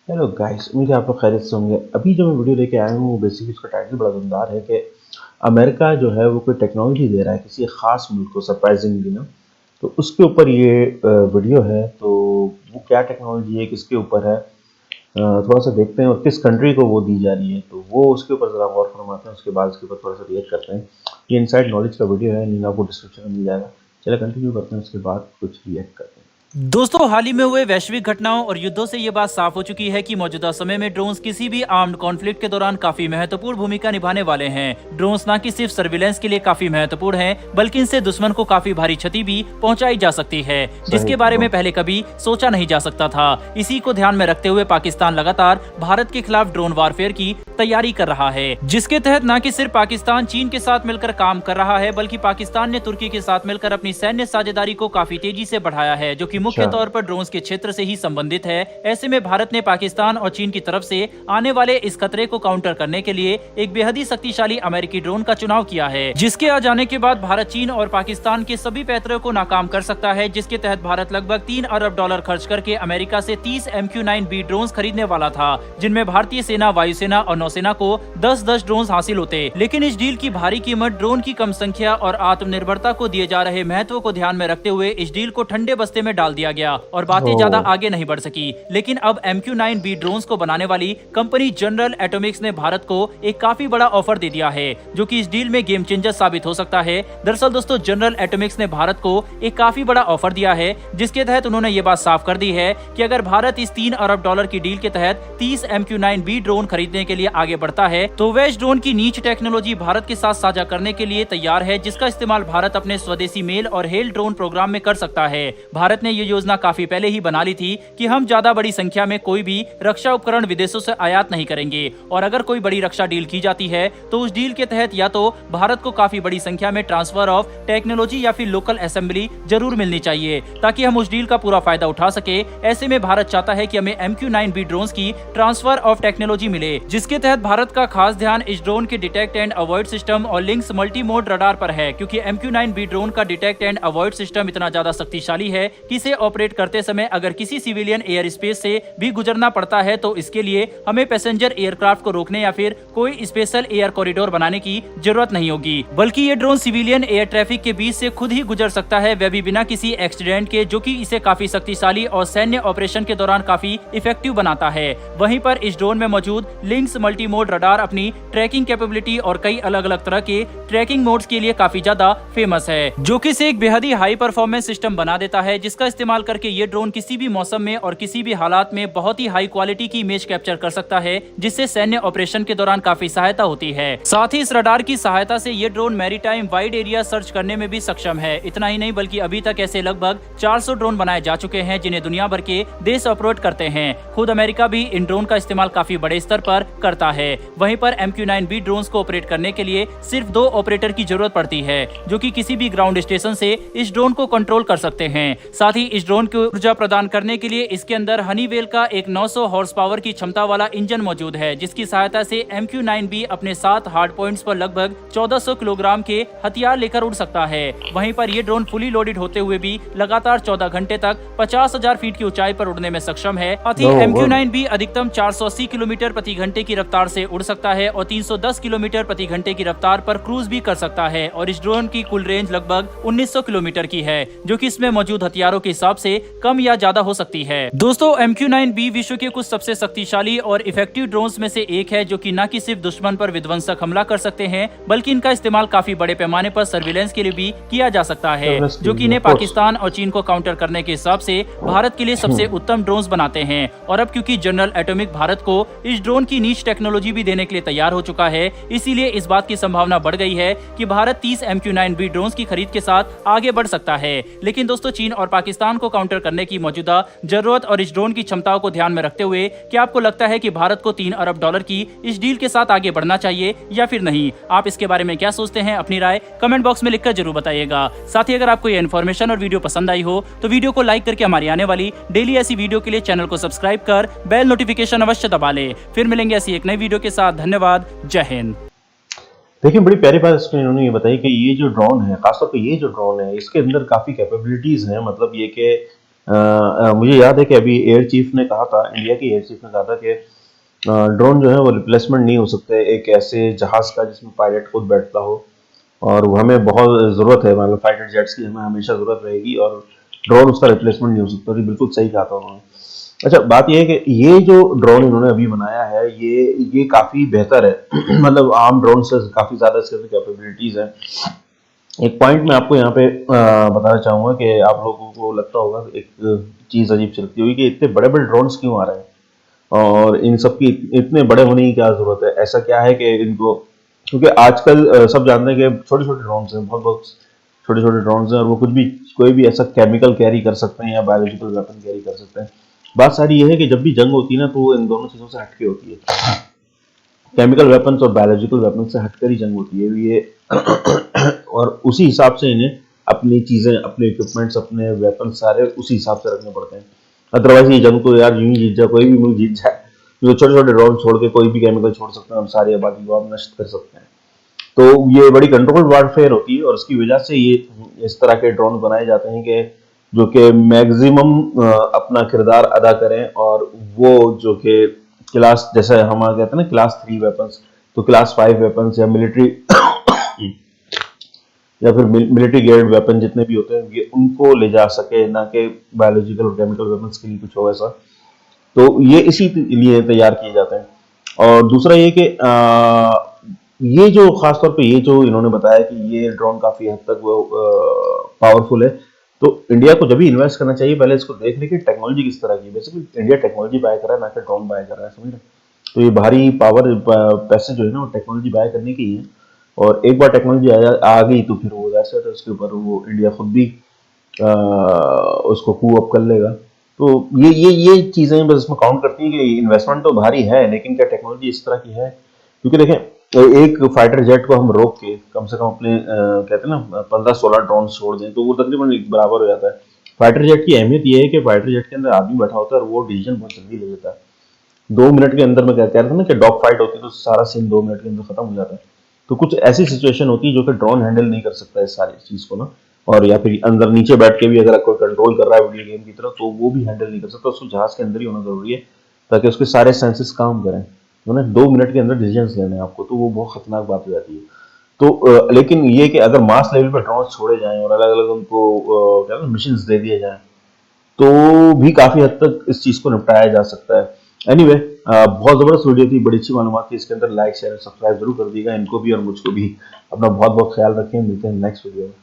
Hello guys, उम्मीद है आप लोग खैरियत से होंगे। अभी जो मैं वीडियो लेके आया हूँ, बेसिकली उसका टाइटल बड़ा दमदार है कि अमेरिका जो है वो कोई टेक्नोलॉजी दे रहा है किसी खास मुल्क को, सरप्राइजिंगली ना। तो उसके ऊपर ये वीडियो है। तो वो क्या टेक्नोलॉजी है, किसके ऊपर है, थोड़ा सा देखते हैं, और किस कंट्री को वो दी जा रही है, तो वो उसके ऊपर ज़रा गौर फरमाते हैं। उसके बाद उसके ऊपर थोड़ा सा रिएक्ट करते हैं। ये इनसाइड नॉलेज का वीडियो है, लिंक आपको डिस्क्रिप्शन में मिल जाएगा। चलिए कंटिन्यू करते हैं, उसके बाद कुछ रिएक्ट करते हैं। दोस्तों, हाल ही में हुए वैश्विक घटनाओं और युद्धों से ये बात साफ हो चुकी है कि मौजूदा समय में ड्रोन्स किसी भी आर्म्ड कॉन्फ्लिक्ट के दौरान काफी महत्वपूर्ण भूमिका निभाने वाले हैं। ड्रोन्स न कि सिर्फ सर्विलेंस के लिए काफी महत्वपूर्ण हैं, बल्कि इनसे दुश्मन को काफी भारी क्षति भी पहुंचाई जा सकती है, सही जिसके बारे में एकदम। पहले कभी सोचा नहीं जा सकता था। इसी को ध्यान में रखते हुए पाकिस्तान लगातार भारत के खिलाफ ड्रोन वारफेयर की तैयारी कर रहा है, जिसके तहत न कि सिर्फ पाकिस्तान चीन के साथ मिलकर काम कर रहा है, बल्कि पाकिस्तान ने तुर्की के साथ मिलकर अपनी सैन्य साझेदारी को काफी तेजी से बढ़ाया है, जो कि मुख्य अच्छा। तौर पर ड्रोन्स के क्षेत्र से ही संबंधित है। ऐसे में भारत ने पाकिस्तान और चीन की तरफ से आने वाले इस खतरे को काउंटर करने के लिए एक बेहद ही शक्तिशाली अमेरिकी ड्रोन का चुनाव किया है, जिसके आ जाने के बाद भारत चीन और पाकिस्तान के सभी पैतरों को नाकाम कर सकता है। जिसके तहत भारत लगभग $3 अरब खर्च करके अमेरिका से 30 MQ-9B ड्रोन खरीदने वाला था, जिनमें भारतीय सेना, वायुसेना और नौसेना को 10-10 ड्रोन हासिल होते। लेकिन इस डील की भारी कीमत, ड्रोन की कम संख्या और आत्मनिर्भरता को दिए जा रहे महत्व को ध्यान में रखते हुए इस डील को ठंडे बस्ते में डाल दिया गया और बातें ज्यादा ओह। आगे नहीं बढ़ सकी। लेकिन अब MQ-9B ड्रोन्स को बनाने वाली कंपनी जनरल एटॉमिक्स ने भारत को एक काफी बड़ा ऑफर दे दिया है, जो कि इस डील में गेम चेंजर साबित हो सकता है। दरअसल दोस्तों, जनरल एटॉमिक्स ने भारत को एक काफी बड़ा ऑफर दिया है, जिसके तहत उन्होंने ये बात साफ कर दी है कि अगर भारत इस $3 अरब की डील के तहत 30 MQ-9B ड्रोन खरीदने के लिए आगे बढ़ता है, तो वह इस ड्रोन की नीच टेक्नोलॉजी भारत के साथ साझा करने के लिए तैयार है, जिसका इस्तेमाल भारत अपने स्वदेशी मेल और हेल ड्रोन प्रोग्राम में कर सकता है। भारत ने ये योजना काफी पहले ही बना ली थी कि हम ज्यादा बड़ी संख्या में कोई भी रक्षा उपकरण विदेशों से आयात नहीं करेंगे, और अगर कोई बड़ी रक्षा डील की जाती है तो उस डील के तहत या तो भारत को काफी बड़ी संख्या में ट्रांसफर ऑफ टेक्नोलॉजी या फिर लोकल असेंबली जरूर मिलनी चाहिए, ताकि हम उस डील का पूरा फायदा उठा सके। ऐसे में भारत चाहता है कि हमें MQ-9B ड्रोन्स की ट्रांसफर ऑफ टेक्नोलॉजी मिले, जिसके तहत भारत का खास ध्यान इस ड्रोन के डिटेक्ट एंड अवॉइड सिस्टम और लिंक्स मल्टी मोड रडार पर है, क्योंकि MQ-9B ड्रोन का डिटेक्ट एंड अवॉइड सिस्टम इतना ज्यादा शक्तिशाली है कि इसे ऑपरेट करते समय अगर किसी सिविलियन एयर स्पेस से भी गुजरना पड़ता है तो इसके लिए हमें पैसेंजर एयरक्राफ्ट को रोकने या फिर कोई स्पेशल एयर कॉरिडोर बनाने की जरूरत नहीं होगी, बल्कि ये ड्रोन सिविलियन एयर ट्रैफिक के बीच से खुद ही गुजर सकता है, वह भी बिना किसी एक्सीडेंट के, जो कि इसे काफी शक्तिशाली और सैन्य ऑपरेशन के दौरान काफी इफेक्टिव बनाता है। वहीं पर इस ड्रोन में मौजूद लिंक्स मल्टी मोड रडार अपनी ट्रैकिंग कैपेबिलिटी और कई अलग अलग तरह के ट्रैकिंग मोड्स के लिए काफी ज्यादा फेमस है, जो कि इसे एक बेहद ही हाई परफॉर्मेंस सिस्टम बना देता है, जिसका इस्तेमाल करके ये ड्रोन किसी भी मौसम में और किसी भी हालात में बहुत ही हाई क्वालिटी की इमेज कैप्चर कर सकता है, जिससे सैन्य ऑपरेशन के दौरान काफी सहायता होती है। साथ ही इस रडार की सहायता से ये drone maritime wide area search करने में भी सक्षम है। इतना ही नहीं, बल्कि अभी तक ऐसे लगभग 400 ड्रोन बनाए जा चुके हैं, जिन्हें दुनिया भर के देश ऑपरेट करते हैं। खुद अमेरिका भी इन ड्रोन का इस्तेमाल काफी बड़े स्तर पर करता है। वहीं पर MQ-9B ड्रोन को ऑपरेट करने के लिए सिर्फ 2 ऑपरेटर की जरूरत पड़ती है, जो कि किसी भी ग्राउंड स्टेशन से इस ड्रोन को कंट्रोल कर सकते हैं। साथ ही इस ड्रोन को ऊर्जा प्रदान करने के लिए इसके अंदर हनीवेल का एक 900 हॉर्स पावर की क्षमता वाला इंजन मौजूद है, जिसकी सहायता से MQ-9B अपने 7 हार्ड पॉइंट्स पर लगभग 1400 किलोग्राम के हथियार लेकर उड़ सकता है। वहीं पर यह ड्रोन फुली लोडेड होते हुए भी लगातार 14 घंटे तक 50,000 फीट की ऊंचाई पर उड़ने में सक्षम है। साथ ही MQ-9B अधिकतम 480 किलोमीटर प्रति घंटे की रफ्तार से उड़ सकता है और 310 किलोमीटर प्रति घंटे की रफ्तार पर क्रूज भी कर सकता है, और इस ड्रोन की कुल रेंज लगभग 1900 किलोमीटर की है, जो कि इसमें मौजूद हथियारों के हिसाब से कम या ज्यादा हो सकती है। दोस्तों, MQ-9B विश्व के कुछ सबसे शक्तिशाली और इफेक्टिव ड्रोन्स में से एक है, जो कि न कि सिर्फ दुश्मन पर विध्वंसक हमला कर सकते हैं, बल्कि इनका इस्तेमाल काफी बड़े पैमाने पर सर्विलेंस के लिए भी किया जा सकता है, जो कि इन्हें पाकिस्तान और चीन को काउंटर करने के हिसाब से भारत के लिए सबसे उत्तम ड्रोन्स बनाते हैं। और अब क्योंकि जनरल एटॉमिक भारत को इस ड्रोन की नीच टेक्नोलॉजी भी देने के लिए तैयार हो चुका है, इसीलिए इस बात की संभावना बढ़ गई है कि भारत 30 MQ-9B ड्रोन्स की खरीद के साथ आगे बढ़ सकता है। लेकिन दोस्तों, चीन और पाकिस्तान को काउंटर करने की मौजूदा जरूरत और इस ड्रोन की क्षमताओं को ध्यान में रखते हुए क्या आपको लगता है कि भारत को $3 अरब की इस डील के साथ आगे बढ़ना चाहिए या फिर नहीं? आप इसके बारे में क्या सोचते हैं? अपनी राय कमेंट बॉक्स में लिखकर जरूर बताइएगा। साथ ही अगर आपको ये इन्फॉर्मेशन और वीडियो पसंद आई हो तो वीडियो को लाइक करके हमारी आने वाली डेली ऐसी वीडियो के लिए चैनल को सब्सक्राइब कर बेल नोटिफिकेशन अवश्य दबा ले। फिर मिलेंगे ऐसी एक नई वीडियो के साथ। धन्यवाद। जय हिंद। देखिए, बड़ी प्यारी बात इसमें इन्होंने ये बताई कि ये जो ड्रोन है, खासतौर पे ये जो ड्रोन है, इसके अंदर काफ़ी कैपेबिलिटीज़ हैं। मतलब ये कि मुझे याद है कि अभी एयर चीफ ने कहा था, इंडिया की एयर चीफ ने कहा था कि ड्रोन जो है वो रिप्लेसमेंट नहीं हो सकते एक ऐसे जहाज का जिसमें पायलट खुद बैठता हो, और वो हमें बहुत ज़रूरत है, मतलब फाइटर जेट्स की हमें हमेशा ज़रूरत रहेगी, और ड्रोन उसका रिप्लेसमेंट नहीं हो सकता। और ये बिल्कुल सही कहा था उन्होंने। अच्छा, बात ये है कि ये जो ड्रोन इन्होंने अभी बनाया है, ये काफ़ी बेहतर है मतलब आम ड्रोन से काफ़ी ज़्यादा इसके अंदर कैपेबिलिटीज़ हैं। एक पॉइंट मैं आपको यहाँ पे बताना चाहूँगा कि आप लोगों को लगता होगा, एक चीज़ अजीब सी लगती होगी कि इतने बड़े बड़े ड्रोन्स क्यों आ रहे हैं, और इन सब की इतने बड़े होने की क्या ज़रूरत है, ऐसा क्या है कि इनको, क्योंकि आजकल सब जानते हैं कि छोटे छोटे ड्रोन्स हैं, बहुत बहुत छोटे छोटे ड्रोन्स हैं, और वो कुछ भी, कोई भी ऐसा केमिकल कैरी कर सकते हैं या बायोलॉजिकल वेपन कैरी कर सकते हैं। बात सारी ये है कि जब भी जंग होती है ना, तो वो इन दोनों चीज़ों से हटके होती है, केमिकल वेपन्स और बायोलॉजिकल वेपन से हटकर ही जंग होती है ये और उसी हिसाब से इन्हें अपनी चीज़ें, अपने इक्विपमेंट्स, अपने वेपन सारे उसी हिसाब से रखने पड़ते हैं। अदरवाइज ये जंग तो यार यूं ही जीत जाए, कोई भी मुल्क जीत जाए, जो छोटे छोटे ड्रोन छोड़ के कोई भी केमिकल छोड़ सकते हैं और सारी आबादी को आप नष्ट कर सकते हैं। तो ये बड़ी कंट्रोल वारफेयर होती है, और उसकी वजह से ये इस तरह के ड्रोन बनाए जाते हैं कि जो कि मैक्सिमम अपना किरदार अदा करें, और वो जो कि क्लास, जैसे हम कहते हैं ना क्लास 3 वेपन्स, तो क्लास 5 वेपन्स या मिलिट्री या फिर मिलिट्री ग्रेड वेपन जितने भी होते हैं, ये उनको ले जा सके, ना कि बायोलॉजिकल और केमिकल वेपन्स के लिए कुछ हो ऐसा। तो ये इसी लिए तैयार किए जाते हैं। और दूसरा ये कि ये जो खासतौर पे ये जो इन्होंने बताया कि ये ड्रोन काफी हद तक वो पावरफुल है, तो इंडिया को जब भी इन्वेस्ट करना चाहिए, पहले इसको देख ले कि टेक्नोलॉजी किस तरह की। बेसिकली इंडिया टेक्नोलॉजी बाय कर रहा है, ना कि ड्रोन बाय कर रहा है, समझ रहे। तो ये भारी पावर पैसे जो है ना, वो टेक्नोलॉजी बाय करने की ही है, और एक बार टेक्नोलॉजी आ गई तो फिर वो वैसे है, उसके ऊपर वो इंडिया खुद भी उसको कू अप कर लेगा। तो ये चीजें बस इसमें काउंट करती हैं कि इन्वेस्टमेंट तो भारी है, लेकिन क्या टेक्नोलॉजी इस तरह की है। क्योंकि देखें, एक फाइटर जेट को हम रोक के कम से कम अपने कहते हैं ना 15-16 ड्रोन छोड़ दें, तो वो तकरीबन एक बराबर हो जाता है। फाइटर जेट की अहमियत ये है कि फाइटर जेट के अंदर आदमी बैठा होता है और वो डिसीजन बहुत जल्दी ले लेता है। 2 मिनट के अंदर, मैं कह रहा था ना कि डॉग फाइट होती है तो सारा सीन 2 मिनट के अंदर खत्म हो जाता है। तो कुछ ऐसी सिचुएशन होती है जो कि ड्रोन हैंडल नहीं कर सकता है इस सारी चीज को ना, और या फिर अंदर नीचे बैठ के भी अगर कोई कंट्रोल कर रहा है वीडियो गेम की तरह, तो वो भी हैंडल नहीं कर सकता, उसको जहाज के अंदर ही होना जरूरी है, ताकि उसके सारे सेंसेस काम करें। तो ना 2 मिनट के अंदर डिसीजन लेने हैं आपको, तो वो बहुत खतरनाक बात हो जाती है। तो लेकिन ये कि अगर मास लेवल पर ड्रोन छोड़े जाएं और अलग अलग उनको क्या मिशन दे दिए जाएं, तो भी काफी हद तक इस चीज को निपटाया जा सकता है। एनीवे, बहुत जबरदस्त वीडियो थी, बड़ी अच्छी मालूमात थी इसके अंदर। लाइक शेयर सब्सक्राइब जरूर कर दीजिएगा, इनको भी और मुझको भी। अपना बहुत बहुत ख्याल रखें, मिलते हैं नेक्स्ट वीडियो में।